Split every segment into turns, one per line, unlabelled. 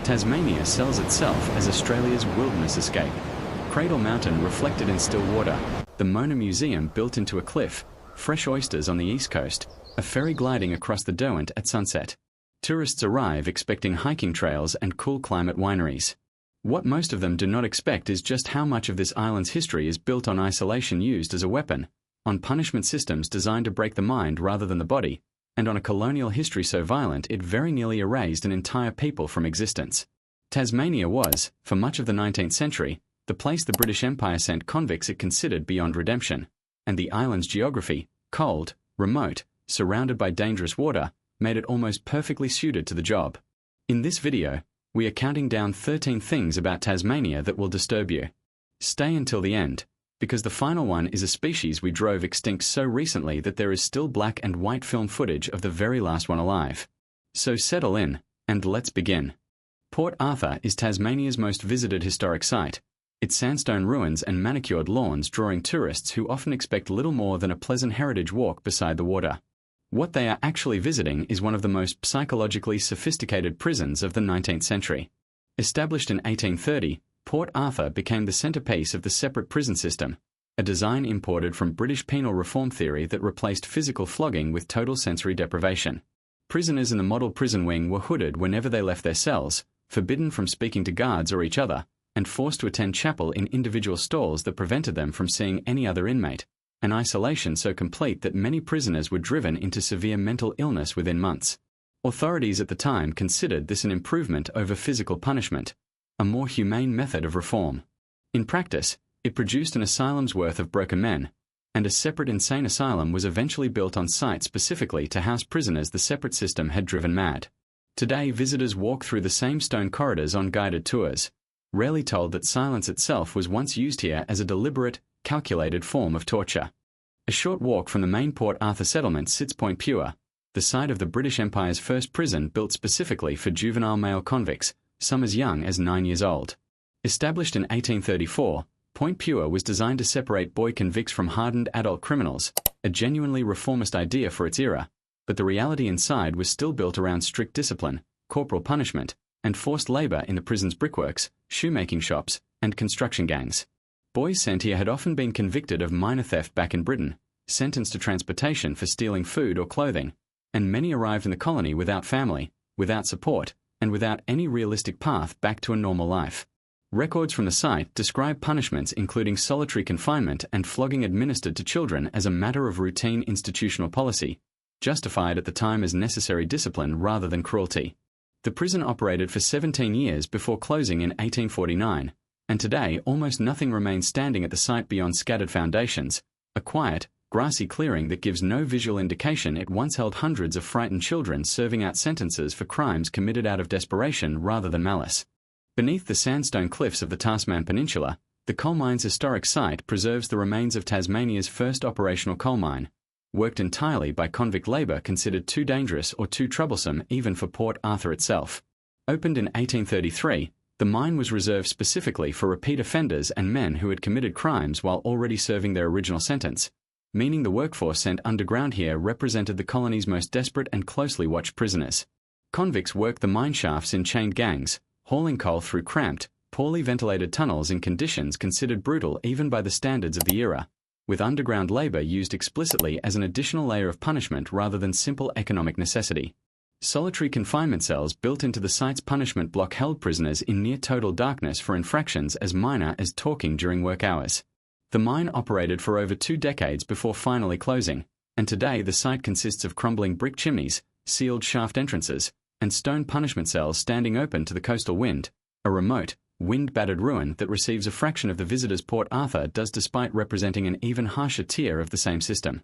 Tasmania sells itself as Australia's wilderness escape. Cradle Mountain reflected in still water, the Mona Museum built into a cliff, fresh oysters on the east coast, a ferry gliding across the Derwent at sunset. Tourists arrive expecting hiking trails and cool climate wineries. What most of them do not expect is just how much of this island's history is built on isolation used as a weapon, on punishment systems designed to break the mind rather than the body, and on a colonial history so violent it very nearly erased an entire people from existence. Tasmania was, for much of the 19th century, the place the British Empire sent convicts it considered beyond redemption, and the island's geography, cold, remote, surrounded by dangerous water, made it almost perfectly suited to the job. In this video, we are counting down 13 things about Tasmania that will disturb you. Stay until the end, because the final one is a species we drove extinct so recently that there is still black and white film footage of the very last one alive. So settle in, and let's begin. Port Arthur is Tasmania's most visited historic site, its sandstone ruins and manicured lawns drawing tourists who often expect little more than a pleasant heritage walk beside the water. What they are actually visiting is one of the most psychologically sophisticated prisons of the 19th century. Established in 1830, Port Arthur became the centerpiece of the separate prison system, a design imported from British penal reform theory that replaced physical flogging with total sensory deprivation. Prisoners in the model prison wing were hooded whenever they left their cells, forbidden from speaking to guards or each other, and forced to attend chapel in individual stalls that prevented them from seeing any other inmate, an isolation so complete that many prisoners were driven into severe mental illness within months. Authorities at the time considered this an improvement over physical punishment, a more humane method of reform. In practice, it produced an asylum's worth of broken men, and a separate insane asylum was eventually built on site specifically to house prisoners the separate system had driven mad. Today, visitors walk through the same stone corridors on guided tours, rarely told that silence itself was once used here as a deliberate, calculated form of torture. A short walk from the main Port Arthur settlement sits Point Pure, the site of the British Empire's first prison built specifically for juvenile male convicts, some as young as 9 years old. Established in 1834, Point Pure was designed to separate boy convicts from hardened adult criminals, a genuinely reformist idea for its era, but the reality inside was still built around strict discipline, corporal punishment, and forced labor in the prison's brickworks, shoemaking shops, and construction gangs. Boys sent here had often been convicted of minor theft back in Britain, sentenced to transportation for stealing food or clothing, and many arrived in the colony without family, without support, and without any realistic path back to a normal life. Records from the site describe punishments including solitary confinement and flogging administered to children as a matter of routine institutional policy, justified at the time as necessary discipline rather than cruelty. The prison operated for 17 years before closing in 1849, and today almost nothing remains standing at the site beyond scattered foundations, a quiet, grassy clearing that gives no visual indication it once held hundreds of frightened children serving out sentences for crimes committed out of desperation rather than malice. Beneath the sandstone cliffs of the Tasman Peninsula, the coal mine's historic site preserves the remains of Tasmania's first operational coal mine, worked entirely by convict labour considered too dangerous or too troublesome even for Port Arthur itself. Opened in 1833, the mine was reserved specifically for repeat offenders and men who had committed crimes while already serving their original sentence, meaning the workforce sent underground here represented the colony's most desperate and closely watched prisoners. Convicts worked the mine shafts in chained gangs, hauling coal through cramped, poorly ventilated tunnels in conditions considered brutal even by the standards of the era, with underground labour used explicitly as an additional layer of punishment rather than simple economic necessity. Solitary confinement cells built into the site's punishment block held prisoners in near-total darkness for infractions as minor as talking during work hours. The mine operated for over 2 decades before finally closing, and today the site consists of crumbling brick chimneys, sealed shaft entrances, and stone punishment cells standing open to the coastal wind, a remote, wind-battered ruin that receives a fraction of the visitors Port Arthur does despite representing an even harsher tier of the same system.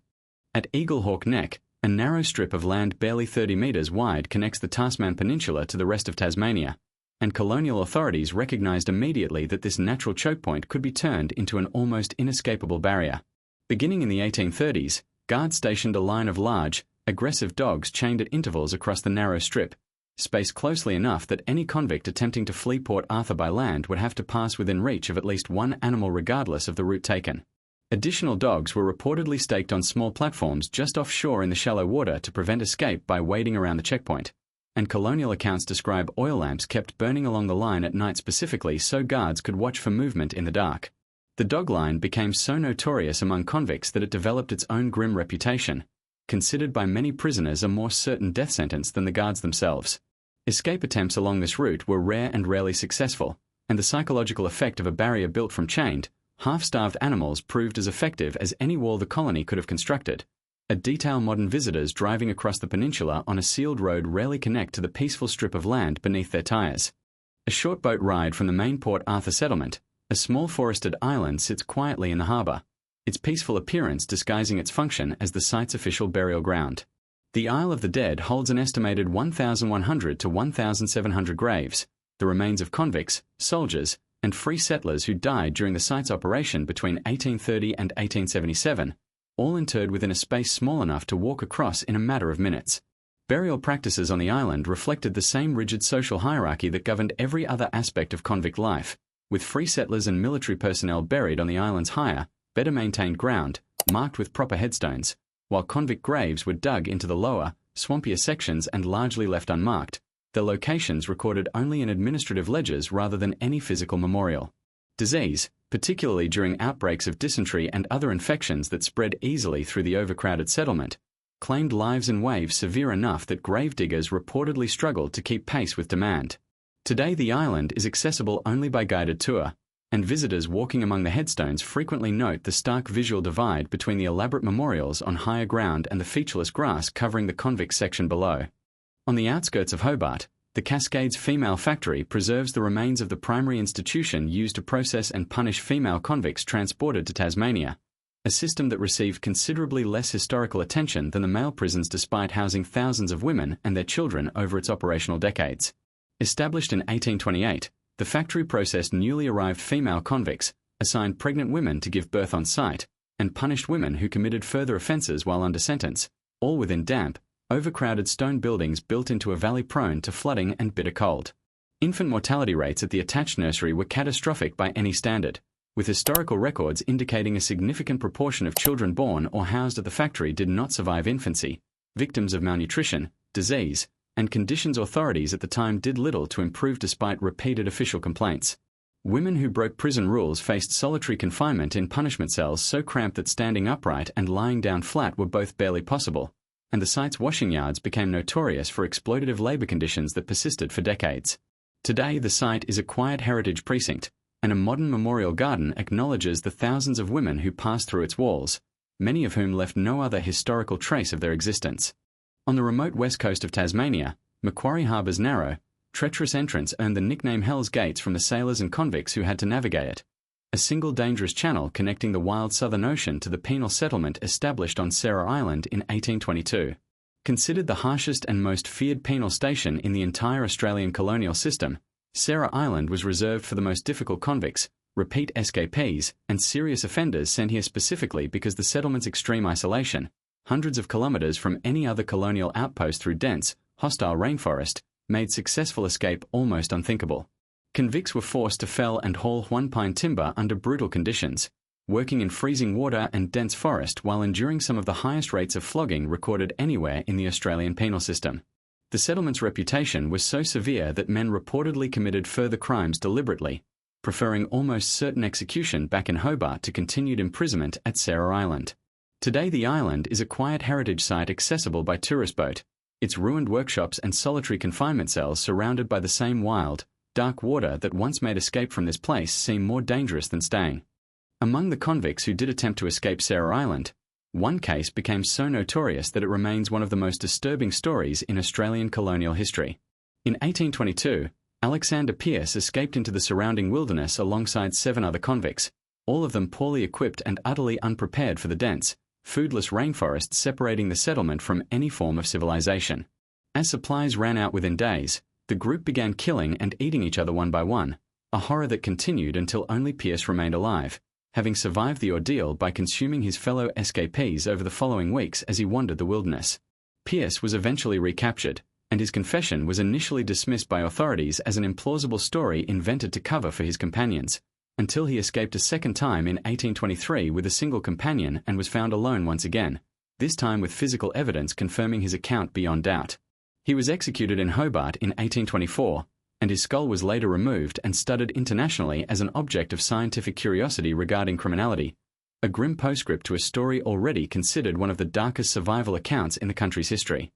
At Eaglehawk Neck, a narrow strip of land barely 30 metres wide connects the Tasman Peninsula to the rest of Tasmania, and colonial authorities recognised immediately that this natural choke point could be turned into an almost inescapable barrier. Beginning in the 1830s, guards stationed a line of large, aggressive dogs chained at intervals across the narrow strip, spaced closely enough that any convict attempting to flee Port Arthur by land would have to pass within reach of at least one animal regardless of the route taken. Additional dogs were reportedly staked on small platforms just offshore in the shallow water to prevent escape by wading around the checkpoint. and colonial accounts describe oil lamps kept burning along the line at night specifically so guards could watch for movement in the dark. The dog line became so notorious among convicts that it developed its own grim reputation, considered by many prisoners a more certain death sentence than the guards themselves. Escape attempts along this route were rare and rarely successful, and the psychological effect of a barrier built from chained, half-starved animals proved as effective as any wall the colony could have constructed. A detail modern visitors driving across the peninsula on a sealed road rarely connect to the peaceful strip of land beneath their tires. A short boat ride from the main Port Arthur settlement, a small forested island sits quietly in the harbour, its peaceful appearance disguising its function as the site's official burial ground. The Isle of the Dead holds an estimated 1,100 to 1,700 graves, the remains of convicts, soldiers, and free settlers who died during the site's operation between 1830 and 1877, all interred within a space small enough to walk across in a matter of minutes. Burial practices on the island reflected the same rigid social hierarchy that governed every other aspect of convict life, with free settlers and military personnel buried on the island's higher, better maintained ground, marked with proper headstones, while convict graves were dug into the lower, swampier sections and largely left unmarked, their locations recorded only in administrative ledgers rather than any physical memorial. Disease, particularly during outbreaks of dysentery and other infections that spread easily through the overcrowded settlement, claimed lives in waves severe enough that grave diggers reportedly struggled to keep pace with demand. Today the island is accessible only by guided tour, and visitors walking among the headstones frequently note the stark visual divide between the elaborate memorials on higher ground and the featureless grass covering the convict section below. On the outskirts of Hobart, the Cascades Female Factory preserves the remains of the primary institution used to process and punish female convicts transported to Tasmania, a system that received considerably less historical attention than the male prisons despite housing thousands of women and their children over its operational decades. Established in 1828, the factory processed newly arrived female convicts, assigned pregnant women to give birth on site, and punished women who committed further offences while under sentence, all within damp, overcrowded stone buildings built into a valley prone to flooding and bitter cold. Infant mortality rates at the attached nursery were catastrophic by any standard, with historical records indicating a significant proportion of children born or housed at the factory did not survive infancy, victims of malnutrition, disease, and conditions authorities at the time did little to improve despite repeated official complaints. Women who broke prison rules faced solitary confinement in punishment cells so cramped that standing upright and lying down flat were both barely possible, and the site's washing yards became notorious for exploitative labour conditions that persisted for decades. Today the site is a quiet heritage precinct, and a modern memorial garden acknowledges the thousands of women who passed through its walls, many of whom left no other historical trace of their existence. On the remote west coast of Tasmania, Macquarie Harbour's narrow, treacherous entrance earned the nickname Hell's Gates from the sailors and convicts who had to navigate it, a single dangerous channel connecting the wild Southern Ocean to the penal settlement established on Sarah Island in 1822. Considered the harshest and most feared penal station in the entire Australian colonial system, Sarah Island was reserved for the most difficult convicts, repeat escapees, and serious offenders sent here specifically because the settlement's extreme isolation, hundreds of kilometres from any other colonial outpost through dense, hostile rainforest, made successful escape almost unthinkable. Convicts were forced to fell and haul Huan pine timber under brutal conditions, working in freezing water and dense forest while enduring some of the highest rates of flogging recorded anywhere in the Australian penal system. The settlement's reputation was so severe that men reportedly committed further crimes deliberately, preferring almost certain execution back in Hobart to continued imprisonment at Sarah Island. Today the island is a quiet heritage site accessible by tourist boat, its ruined workshops and solitary confinement cells surrounded by the same wild, dark water that once made escape from this place seem more dangerous than staying. Among the convicts who did attempt to escape Sarah Island, one case became so notorious that it remains one of the most disturbing stories in Australian colonial history. In 1822, Alexander Pierce escaped into the surrounding wilderness alongside 7 other convicts, all of them poorly equipped and utterly unprepared for the dense, foodless rainforests separating the settlement from any form of civilization. As supplies ran out within days, the group began killing and eating each other one by one, a horror that continued until only Pierce remained alive, having survived the ordeal by consuming his fellow escapees over the following weeks as he wandered the wilderness. Pierce was eventually recaptured, and his confession was initially dismissed by authorities as an implausible story invented to cover for his companions, until he escaped a second time in 1823 with a single companion and was found alone once again, this time with physical evidence confirming his account beyond doubt. He was executed in Hobart in 1824, and his skull was later removed and studied internationally as an object of scientific curiosity regarding criminality, a grim postscript to a story already considered one of the darkest survival accounts in the country's history.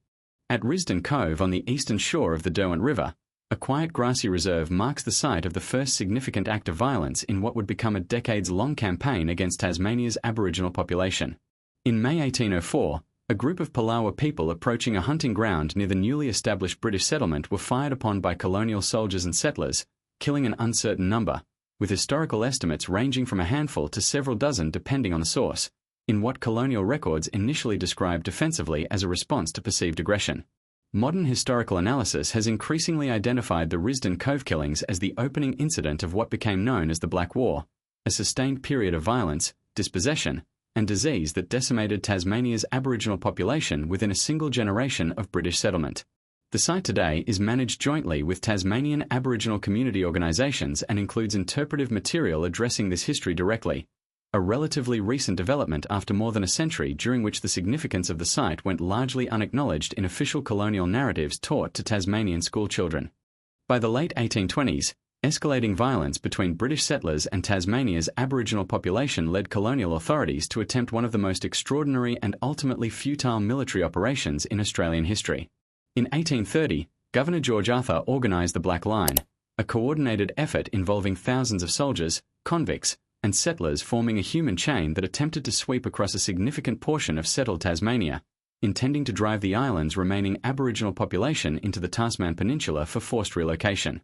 At Risdon Cove on the eastern shore of the Derwent River, a quiet grassy reserve marks the site of the first significant act of violence in what would become a decades-long campaign against Tasmania's Aboriginal population. In May 1804, a group of Palawa people approaching a hunting ground near the newly established British settlement were fired upon by colonial soldiers and settlers, killing an uncertain number, with historical estimates ranging from a handful to several dozen depending on the source, in what colonial records initially described defensively as a response to perceived aggression. Modern historical analysis has increasingly identified the Risdon Cove killings as the opening incident of what became known as the Black War, a sustained period of violence, dispossession, and disease that decimated Tasmania's Aboriginal population within a single generation of British settlement. The site today is managed jointly with Tasmanian Aboriginal community organisations and includes interpretive material addressing this history directly, a relatively recent development after more than a century during which the significance of the site went largely unacknowledged in official colonial narratives taught to Tasmanian schoolchildren. By the late 1820s, escalating violence between British settlers and Tasmania's Aboriginal population led colonial authorities to attempt one of the most extraordinary and ultimately futile military operations in Australian history. In 1830, Governor George Arthur organised the Black Line, a coordinated effort involving thousands of soldiers, convicts, and settlers forming a human chain that attempted to sweep across a significant portion of settled Tasmania, intending to drive the island's remaining Aboriginal population into the Tasman Peninsula for forced relocation.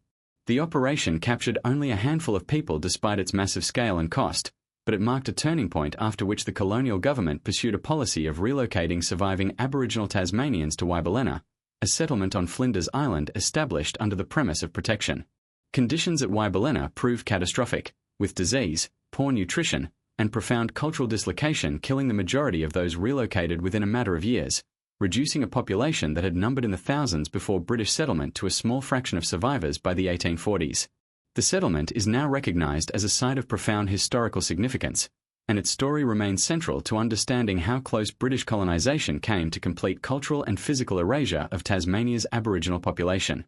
The operation captured only a handful of people despite its massive scale and cost, but it marked a turning point after which the colonial government pursued a policy of relocating surviving Aboriginal Tasmanians to Wyberlena, a settlement on Flinders Island established under the premise of protection. Conditions at Wyberlena proved catastrophic, with disease, poor nutrition, and profound cultural dislocation killing the majority of those relocated within a matter of years, reducing a population that had numbered in the thousands before British settlement to a small fraction of survivors by the 1840s. The settlement is now recognised as a site of profound historical significance, and its story remains central to understanding how close British colonisation came to complete cultural and physical erasure of Tasmania's Aboriginal population.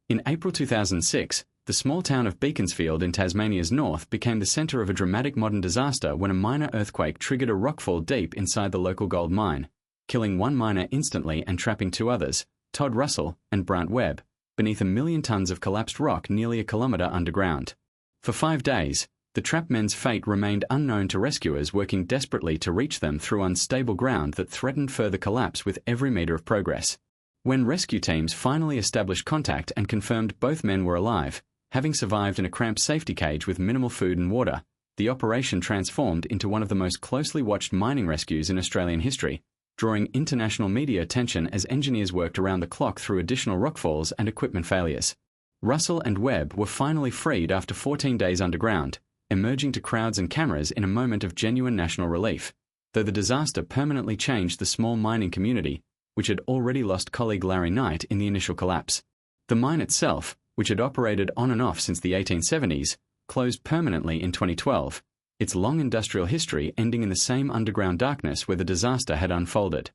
In April 2006, the small town of Beaconsfield in Tasmania's north became the centre of a dramatic modern disaster when a minor earthquake triggered a rockfall deep inside the local gold mine, killing one miner instantly and trapping two others, Todd Russell and Brant Webb, beneath 1 million tonnes of collapsed rock nearly a kilometre underground. For 5 days, the trapped men's fate remained unknown to rescuers working desperately to reach them through unstable ground that threatened further collapse with every metre of progress. When rescue teams finally established contact and confirmed both men were alive, having survived in a cramped safety cage with minimal food and water, the operation transformed into one of the most closely watched mining rescues in Australian history, drawing international media attention as engineers worked around the clock through additional rockfalls and equipment failures. Russell and Webb were finally freed after 14 days underground, emerging to crowds and cameras in a moment of genuine national relief, though the disaster permanently changed the small mining community, which had already lost colleague Larry Knight in the initial collapse. The mine itself, which had operated on and off since the 1870s, closed permanently in 2012, its long industrial history ending in the same underground darkness where the disaster had unfolded.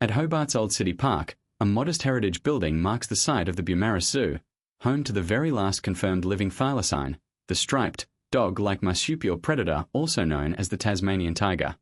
At Hobart's Old City Park, a modest heritage building marks the site of the Beaumaris Zoo, home to the very last confirmed living thylacine, the striped, dog-like marsupial predator also known as the Tasmanian tiger.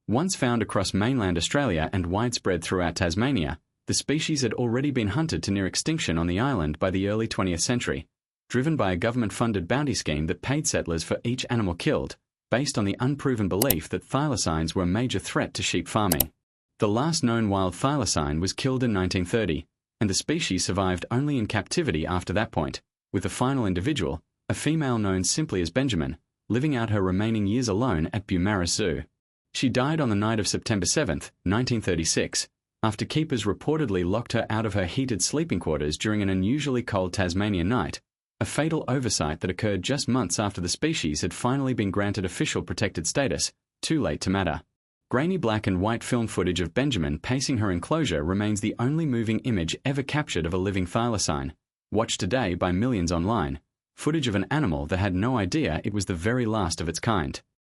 Once found across mainland Australia and widespread throughout Tasmania, the species had already been hunted to near extinction on the island by the early 20th century, driven by a government-funded bounty scheme that paid settlers for each animal killed, based on the unproven belief that thylacines were a major threat to sheep farming. The last known wild thylacine was killed in 1930, and the species survived only in captivity after that point, with the final individual, a female known simply as Benjamin, living out her remaining years alone at Beaumaris Zoo. She died on the night of September 7, 1936, after keepers reportedly locked her out of her heated sleeping quarters during an unusually cold Tasmanian night, a fatal oversight that occurred just months after the species had finally been granted official protected status, too late to matter. Grainy black and white film footage of Benjamin pacing her enclosure remains the only moving image ever captured of a living thylacine, watched today by millions online, footage of an animal that had no idea it was the very last of its kind.